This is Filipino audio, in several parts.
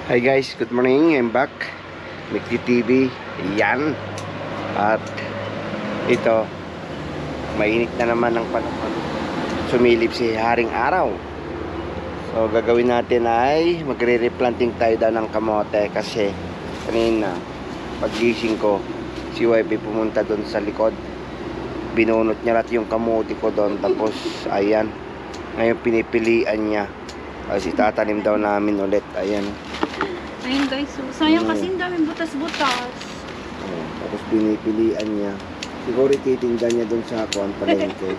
Hi guys, good morning. I'm back. Mikti TV. Yan. At ito, mainit na naman ang panahon. Sumilip si Haring Araw. So gagawin natin ay magre-replanting tayo daw ng kamote kasi kanina paggising ko si YB pumunta doon sa likod. Binunot niya lahat yung kamote ko doon, tapos ayan. Ngayon pinipilian niya. Kasi tatanim daw namin ulit. Ayan. Ayun guys, so, sayang kasi ang daming butas-butas. Tapos pinipilian niya. Siguro ititinda niya doon sa kuwan palengke.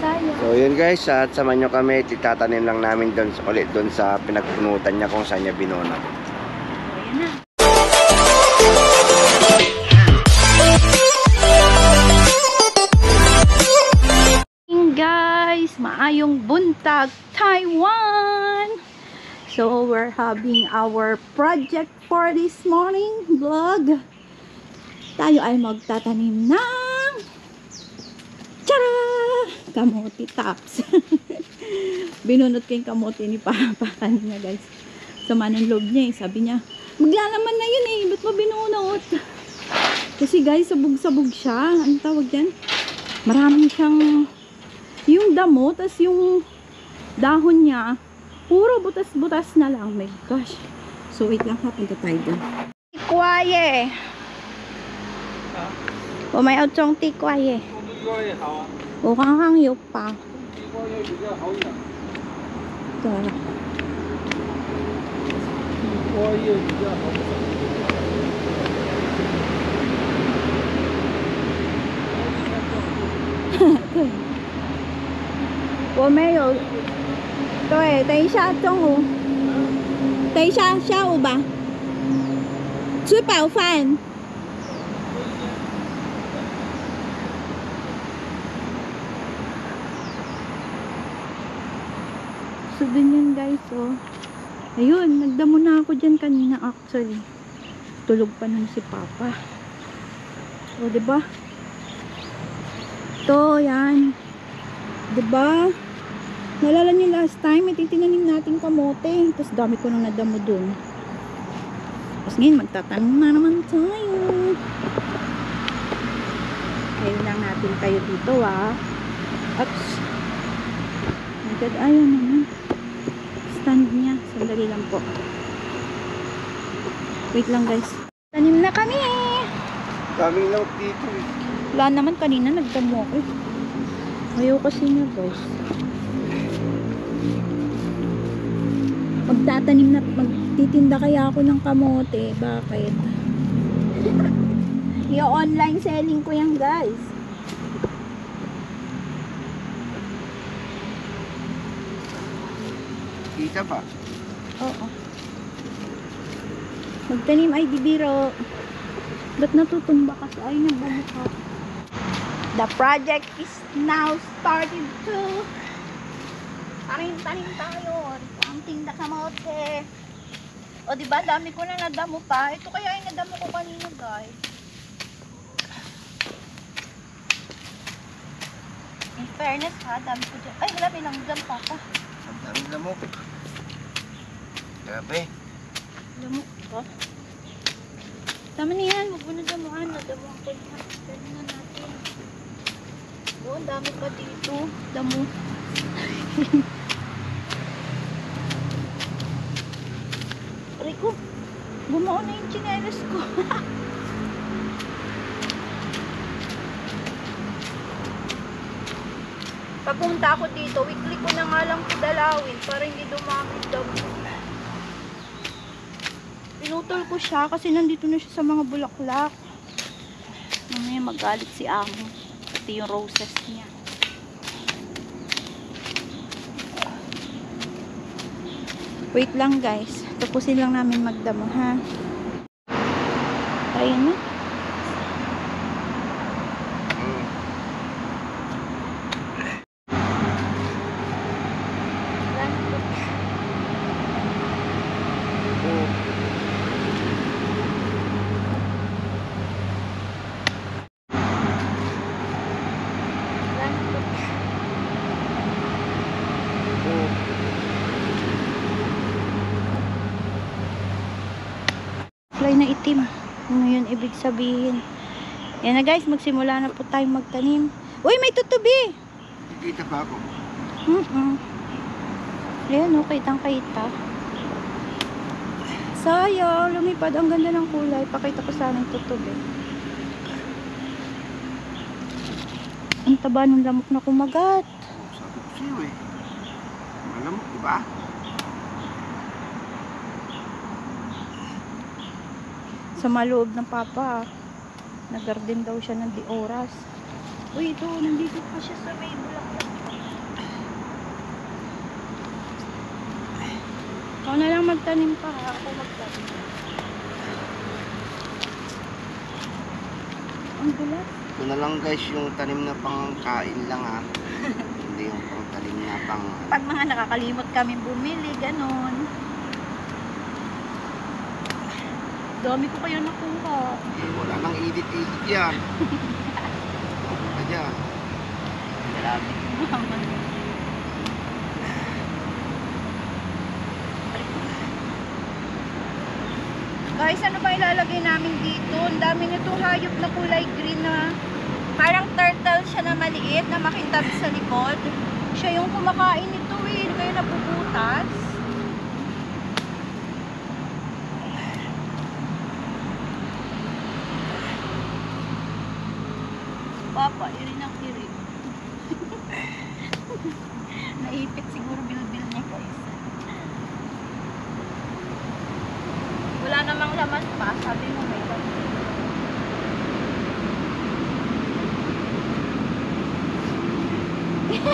Sayang. So yun guys, at samahan nyo kami. Titatanim lang namin doon ulit doon sa pinagpunutan niya kung saan niya binunot. Ayan na. Guys, maayong buntag Taiwan. So we're having our project for this morning vlog. Tayo ay magtatanim ng tara! Kamote tops. Binunot ko yung kamote ni Papa kanina guys. Sama ng loob niya eh. Sabi niya, maglalaman na yun eh. Ba't mo binunot? Kasi guys, sabog-sabog siya. Ano tawag yan? Marami siyang yung damo, tas yung dahon niya, puro butas-butas na lang. My gosh. So, wait lang ha, punta tayo dun. Tikwaye. O may outchong tikwaye. O kang yok pa. Ito. Okay. 我没有，对，等一下中午，等一下下午吧，吃饱饭。So, ganyan guys, oh. Ayun, nagdamo na ako dyan kanina actually. Tulog pa nun si Papa. O, diba? Ito, yan. Diba? Nalala niyo last time, ititinanim natin kamote. Tapos dami ko nang nadamo dun. Tapos ngayon, magtatanong na naman tayo. Ayun lang natin tayo dito, ah. Oops. Agad, ayun naman. Stand niya. Sandali lang po. Wait lang, guys. Tanim na kami. Daming laut dito eh. Wala naman, kanina nagdamo ako. Ayaw kasi niya, guys. Magtatanim na, magtitinda kaya ako ng kamote. Bakit? Yung online selling ko yan, guys. Kita pa? Oo. Magtanim ay bibiro. Ba't natutumba kasi? Ay, nagbumukha. The project is now started to tanim tayo. Ang tinda kamote. O diba, dami ko na nadamo pa. Ito kaya yung nadamo ko kanina, guys. In fairness ha, dami ko dyan. Ay, wala, bilang dyan pa ka. Ang daming lamok. Grabe. Lamok ka? Tama na yan, huwag mo na damuhan. Nadamuhan ko na. Dali na natin. Oh, dami pa dito. Damo. Rico, bumao na yung chinelas ko. Papunta ako dito, weekly ko na nga lang padalawin para hindi dumami damo. Pinutol ko siya kasi nandito na siya sa mga bulaklak. Mamaya magalit si Amo. Pati yung roses niya. Wait lang guys. Tapusin lang namin magdamo ha. Ayun na. kulay na itim. Ano yun ibig sabihin? Yan na guys, magsimula na po tayong magtanim. Uy, may tutubi! Kita ba ako? Ayan o, kitang-kita. Sayang, lumipad. Ang ganda ng kulay. Pakita ko sana yung tutubi. Ang taba ng lamok na kumagat. Sabi ko sa'yo eh. Malamok, diba? Sa maloob ng papa, nag-garden daw siya ng di oras. Uy, ito, nandito pa siya sa may bulaklak. Ikaw na lang magtanim pa, ha? Ako magtanim. Ang gulat. Ito na lang guys yung tanim na pangkain lang ha. Hindi yung pang tanim na pang... Pag mga nakakalimot kami bumili, ganon. Dami ko kaya nakuha. Eh, wala nang edit-edit yan. Ano dyan? Grabe naman. Guys, ano ba ilalagay namin dito? Ang dami nitong hayop na kulay green na parang turtle siya na maliit na makintab sa likod. Siya yung kumakain nito eh. Kaya napuputas. Papa, irin ang irin. Naipit siguro bil-bil niya guys. Wala namang laman pa. Sabi mo may laman.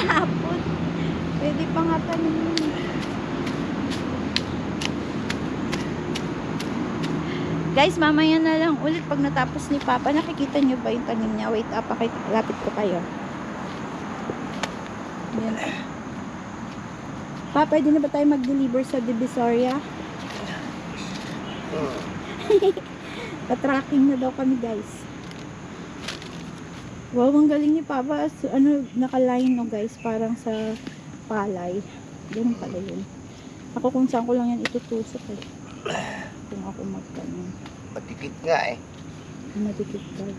Hapon. Pwede pa nga tanim yun. Guys, mamaya na lang ulit pag natapos ni Papa. Nakikita nyo ba yung tanim niya? Wait, lapit ko kayo. Yan. Pa, pwede na ba tayo mag-deliver sa Divisoria? Pa-tracking na daw kami guys. Wow, ang galing ni Papa. So, ano, nakaline no guys. Parang sa palay. Ganun pala yun. Ako kung saan ko lang yan itutusok eh. Kung ako magtanim. Matikit nga eh. Matikit daw.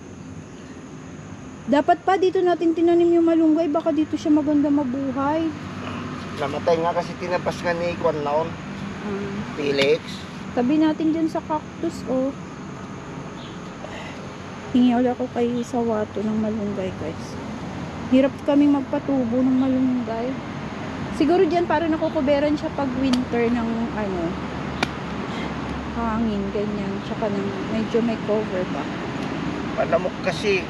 Dapat pa dito natin tinanim yung malunggay. Baka dito siya maganda mabuhay. Namatay nga kasi tinabas nga ni Kwan noon. Felix. Tabi natin dyan sa cactus, oh. Hingi ulit ako kay Sawato ng malunggay, guys. Hirap kaming magpatubo ng malunggay. Siguro dyan para nakukuberan siya pag winter ng, ano, hangin, ganyan. Tsaka ng, medyo may cover ba. Palamok kasi.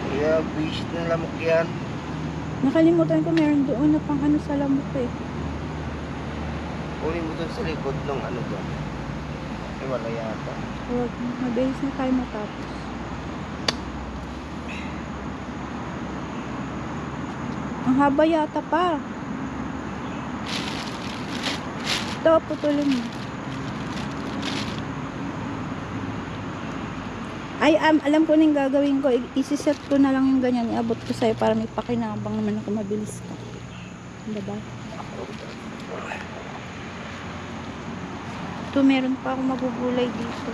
Kaya visit ng lamok yan. Nakalimutan ko meron doon na pang ano sa lamok eh. Kunin mo dun sa likod ng ano doon. Eh wala yata. Huwag, mabilis na tayo matapos. Ang haba yata pa. Ito, putulin mo. Ay, alam ko na yung gagawin ko. Isiset ko na lang yung ganyan. Iabot ko sa'yo para may pakinabang naman ako mabilis ka. Diba? Ito, meron pa akong magugulay dito.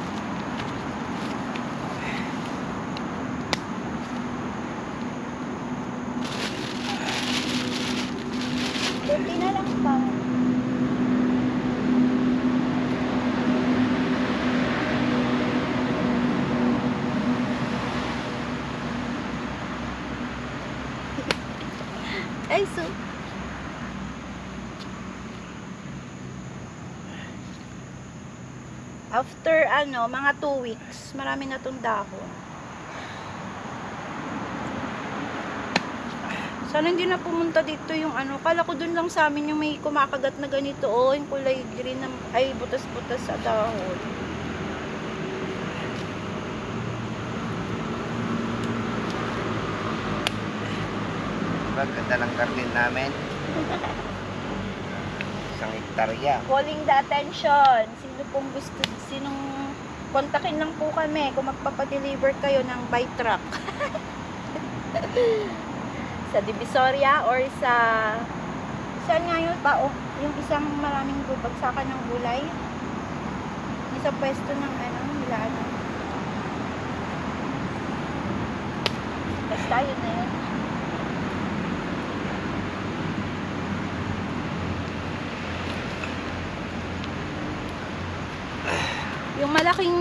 Kunti na lang pa. Ay, so. After, ano, mga 2 weeks, marami na itong dahon. Sana hindi na pumunta dito yung ano. Kala ko dun lang sa amin yung may kumakagat na ganito. Oh, yung kulay green na, ay, butas-butas sa dahon. Ganda ng garden namin. Isang hektarya. Calling the attention. Sino pong gusto, sinong kontakin lang po kami kung magpapadeliver kayo ng by truck. Sa Divisoria or sa saan nga yun pa? Oh, yung isang maraming bagsakan ng gulay. sa pwesto ng ano, Milano. Basta yun na yun. Yung malaking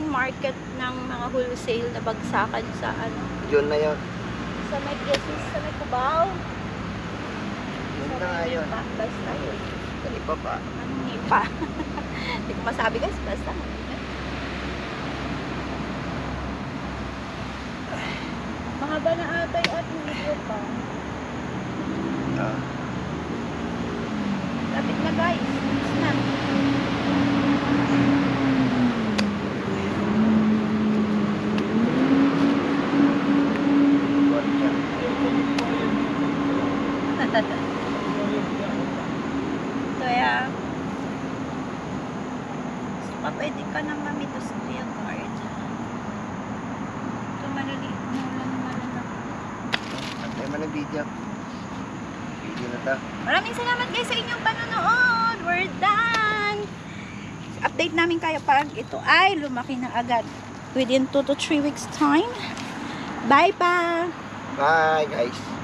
market ng mga wholesale na bagsakan sa ano, Yun na yun. sa may Quezon, sa may Cubao. Yun na nga yun. Basta yun. Dali pa pa. Anong nipa? Hindi ko masabi guys, basta. Mahaba na atay at video pa. Ah. Lapit na guys. Bilis na. Kaya pwede ka na mamito sa kuya card. Ito maliliit na lang naman. Antay man ang video. Video na ta. Maraming salamat guys sa inyong panonood. We're done. Update namin kayo pag ito ay lumaki na agad. Within 2 to 3 weeks time. Bye pa! Bye guys.